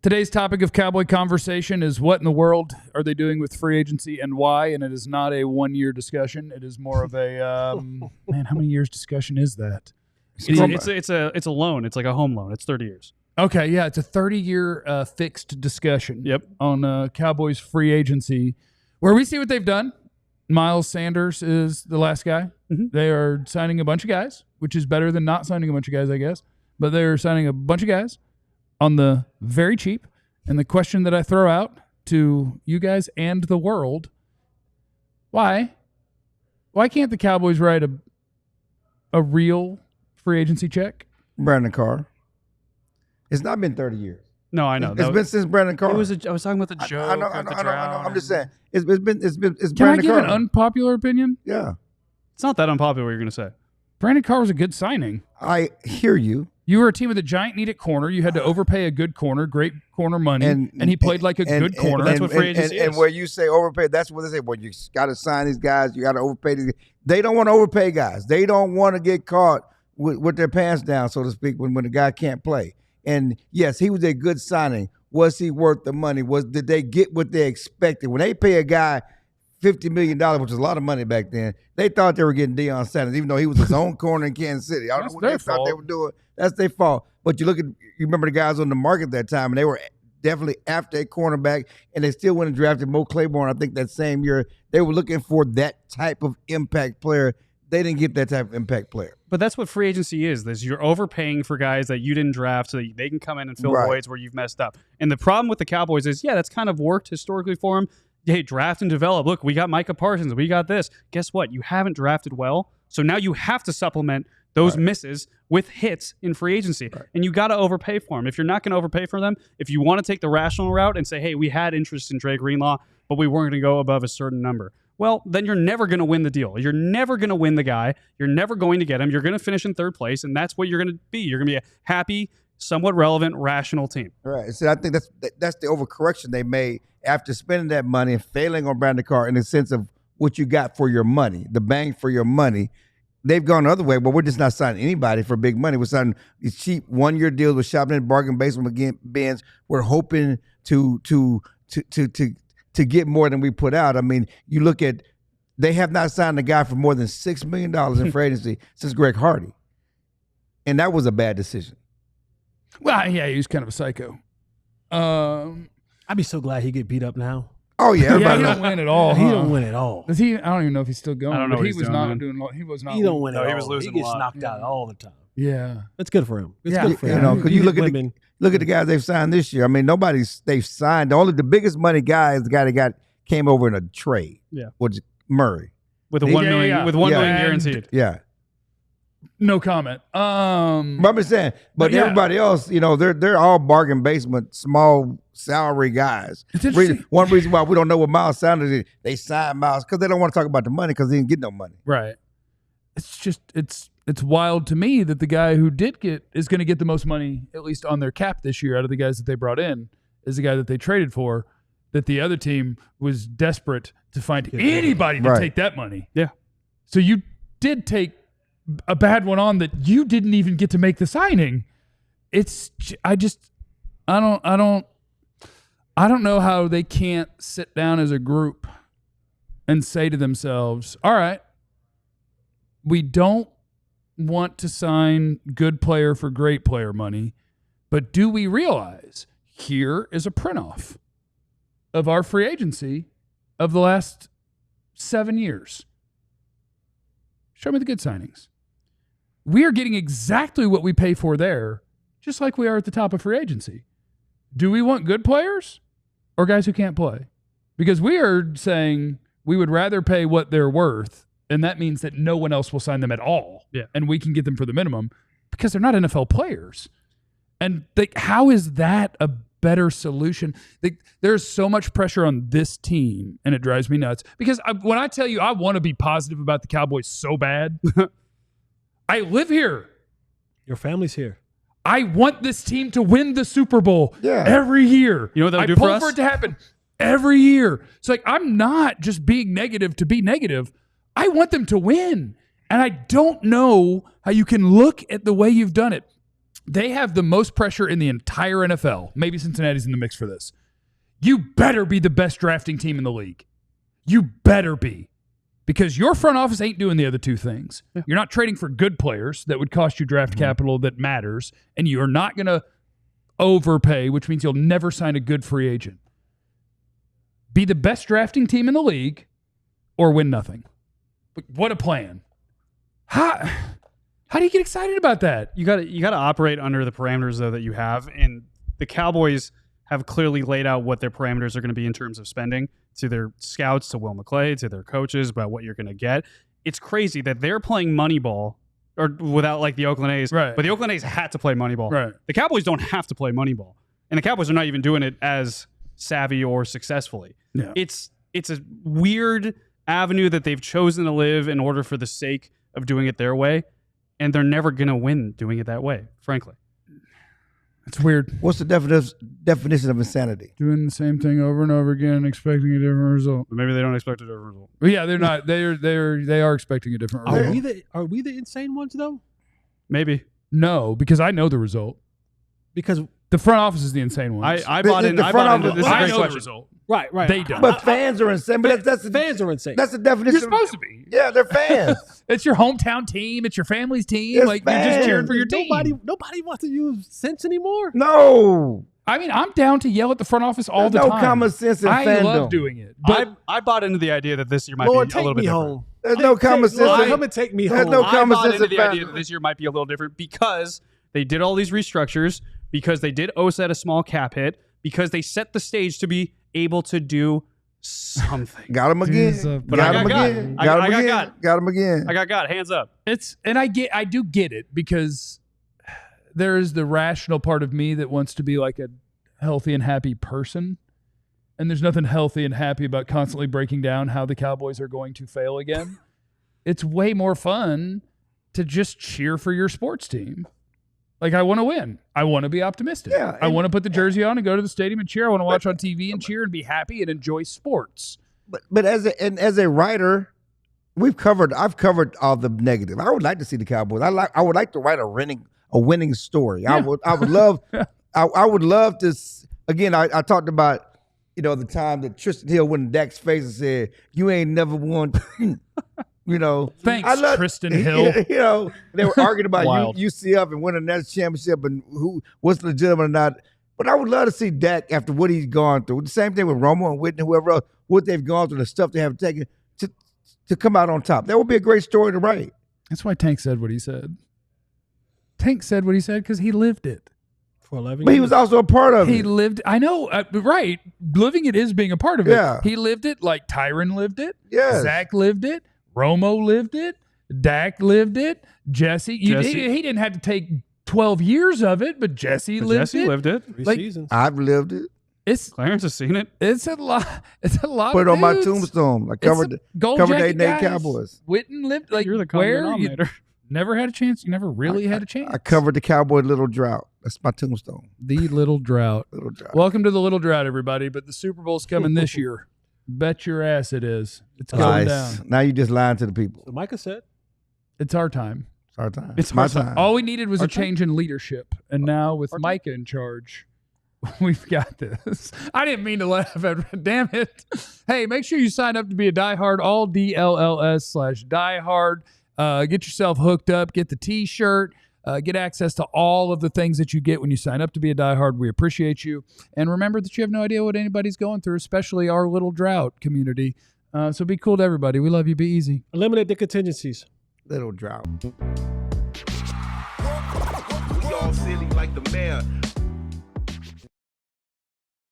Today's topic of Cowboy conversation is what in the world are they doing with free agency and why? And it is not a one-year discussion. It is more of a man. How many years discussion is that? It's a loan. It's like a home loan. It's 30 years. Okay, yeah, it's a 30-year fixed discussion. Yep. On Cowboys free agency, where we see what they've done. Miles Sanders is the last guy. Mm-hmm. They are signing a bunch of guys, which is better than not signing a bunch of guys, I guess. But they're signing a bunch of guys on the very cheap. And the question that I throw out to you guys and the world, why can't the Cowboys write a real free agency check? Brandon Carr. It's not been 30 years. No, I know. It's been since Brandon Carr. I was talking about the joke. I know. I'm just saying. It's Brandon Carr. Can I give an unpopular opinion? Yeah. It's not that unpopular what you're going to say. Brandon Carr was a good signing. I hear you. You were a team with a giant need at corner. You had to overpay a good corner, great corner money, and he played like a good corner. That's what free agency is. And where you say overpay, that's what they say. Well, you got to sign these guys. You got to overpay these guys. They don't want to overpay guys. They don't want to get caught with their pants down, so to speak, when the guy can't play. And, yes, he was a good signing. Was he worth the money? Did they get what they expected? When they pay a guy $50 million, which was a lot of money back then, they thought they were getting Deion Sanders, even though he was his own corner in Kansas City. I don't know what they thought they were doing. That's their fault. But you remember the guys on the market that time, and they were definitely after a cornerback, and they still went and drafted Mo Claiborne, I think, that same year. They were looking for that type of impact player. They didn't get that type of impact player. But that's what free agency is. You're overpaying for guys that you didn't draft so that they can come in and fill voids where you've messed up. And the problem with the Cowboys is, that's kind of worked historically for them. Hey, draft and develop. Look, we got Micah Parsons. We got this. Guess what? You haven't drafted well. So now you have to supplement those misses with hits in free agency. Right. And you got to overpay for them. If you're not going to overpay for them, if you want to take the rational route and say, hey, we had interest in Dre Greenlaw, but we weren't going to go above a certain number. Well, then you're never going to win the deal. You're never going to win the guy. You're never going to get him. You're going to finish in third place, and that's what you're going to be. You're going to be a happy, somewhat relevant, rational team. Right. So I think that's the overcorrection they made after spending that money and failing on Brandon Carr in the sense of what you got for your money, the bang for your money. They've gone the other way, but we're just not signing anybody for big money. We're signing these cheap one-year deals with shopping at bargain basement bins. We're hoping to get more than we put out. I mean, you look at, they have not signed a guy for more than $6 million in free agency since Greg Hardy. And that was a bad decision. Well, yeah, he was kind of a psycho. I'd be so glad he get beat up now. Oh, yeah. He don't win at all. He don't win at all. Does he? I don't even know if he's still going. I don't know what he he's was doing, not man. doing. He was not. He don't win at all. He was losing He gets a lot. knocked out all the time. Yeah. That's good for him. It's Yeah. good for him. You know, because you look at the guys they've signed this year. I mean, they've signed. The biggest money guy is the guy that came over in a trade. Yeah. Was Murray. With a $1 million guaranteed. Yeah. No comment. But I'm just saying, but everybody else, they're all bargain basement, small salary guys. One reason why we don't know what Miles Sanders is, they signed Miles because they don't want to talk about the money because he didn't get no money. Right. It's just it's wild to me that the guy who is going to get the most money, at least on their cap this year, out of the guys that they brought in, is the guy that they traded for. That the other team was desperate to find anybody to take that money. Yeah. So you did take a bad one on that you didn't even get to make the signing. I don't know how they can't sit down as a group and say to themselves, all right, we don't want to sign good player for great player money, but do we realize here is a print-off of our free agency of the last 7 years? Show me the good signings. We are getting exactly what we pay for there, just like we are at the top of free agency. Do we want good players or guys who can't play? Because we are saying we would rather pay what they're worth, and that means that no one else will sign them at all. Yeah. And we can get them for the minimum because they're not NFL players. And how is that a better solution? There's so much pressure on this team, and it drives me nuts. Because when I tell you I want to be positive about the Cowboys so bad, I live here. Your family's here. I want this team to win the Super Bowl every year. You know what that would do for for us? I pull for it to happen every year. It's like I'm not just being negative to be negative. I want them to win. And I don't know how you can look at the way you've done it. They have the most pressure in the entire NFL. Maybe Cincinnati's in the mix for this. You better be the best drafting team in the league. You better be. Because your front office ain't doing the other two things. Yeah. You're not trading for good players that would cost you draft capital that matters, and you're not going to overpay, which means you'll never sign a good free agent. Be the best drafting team in the league or win nothing. What a plan. How do you get excited about that? You got to operate under the parameters though that you have, and the Cowboys have clearly laid out what their parameters are going to be in terms of spending to their scouts, to Will McClay, to their coaches about what you're going to get. It's crazy that they're playing Moneyball or without like the Oakland A's, right. But the Oakland A's had to play Moneyball. Right. The Cowboys don't have to play Moneyball, and the Cowboys are not even doing it as savvy or successfully. Yeah. It's a weird avenue that they've chosen to live in order for the sake of doing it their way, and they're never going to win doing it that way, frankly. It's weird. What's the definition of insanity? Doing the same thing over and over again and expecting a different result. Maybe they don't expect a different result. Well, yeah, they're not. They are expecting a different result. Are we the insane ones though? Maybe. No, because I know the result. Because the front office is the insane one. I bought in. The front office. This is a I great know question. the result. Right. They don't. But fans are insane. But that's Fans are insane. That's the definition. You're supposed to be. Yeah, they're fans. It's your hometown team. It's your family's team. It's Like you're just fans. cheering for your team. Nobody wants to use sense anymore. No. I mean, I'm down to yell at the front office all There's the no time. common sense in I fandom. love doing it. But I bought into the idea that this year might Lord, be a take little bit me different. home. There's no common sense. Lord, in- come and take me There's home. no I common bought sense into in the idea fandom. that this year might be a little different because they did all these restructures, because they did OSA at a small cap hit, because they set the stage to be able to do something. Got him again. But got I him got again. got. Got I him got again. got. Got him again. I got hands up. I do get it, because there is the rational part of me that wants to be like a healthy and happy person. And there's nothing healthy and happy about constantly breaking down how the Cowboys are going to fail again. It's way more fun to just cheer for your sports team. Like, I want to win. I want to be optimistic. Yeah, I want to put the jersey on and go to the stadium and cheer. I want to watch on TV and cheer and be happy and enjoy sports. But as a writer, I've covered all the negative. I would like to see the Cowboys. I would like to write a winning story. Yeah. I would love I would love to. Again, I talked about the time that Tristan Hill went in Dak's face and said, "You ain't never won." Thanks, Tristan Hill. They were arguing about Wild. UCF and winning that championship and what's legitimate or not. But I would love to see Dak after what he's gone through. The same thing with Romo and Whitney, whoever else, what they've gone through, the stuff they have taken to come out on top. That would be a great story to write. That's why Tank said what he said. Tank said what he said because he lived it. For 11 But years. he was also a part of He it. lived. I know, right? Living it is being a part of it. Yeah. He lived it like Tyron lived it. Yes. Zach lived it. Romo lived it. Dak lived it. Jesse. He didn't have to take 12 years of it, but Jesse lived it. lived it. 3 like- seasons. I've lived it. Clarence has seen it. It's a lot. It's a lot. Put it of on my dudes. tombstone. I It's covered gold covered jacket 8 guys. Cowboys. Witten lived like You're the common where you denominator. never had a chance. You never really had a chance. I covered the Cowboy Little Drought. That's my tombstone. The Little Drought. Little Drought. Welcome to the Little Drought, everybody. But the Super Bowl's coming this year. Bet your ass it is. It's going Lies. down. Now you just lying to the people. So Micah said, It's our time. It's our time. It's my our time. time. All we needed was Our a change in leadership. And now with Micah in charge, we've got this. I didn't mean to laugh at damn it. Hey, make sure you sign up to be a diehard, all DLLS/diehard. Get yourself hooked up. Get the T-shirt. Get access to all of the things that you get when you sign up to be a diehard. We appreciate you. And remember that you have no idea what anybody's going through, especially our Little Drought community. So be cool to everybody. We love you. Be easy. eliminate the contingencies. Little Drought. We all silly like the mayor.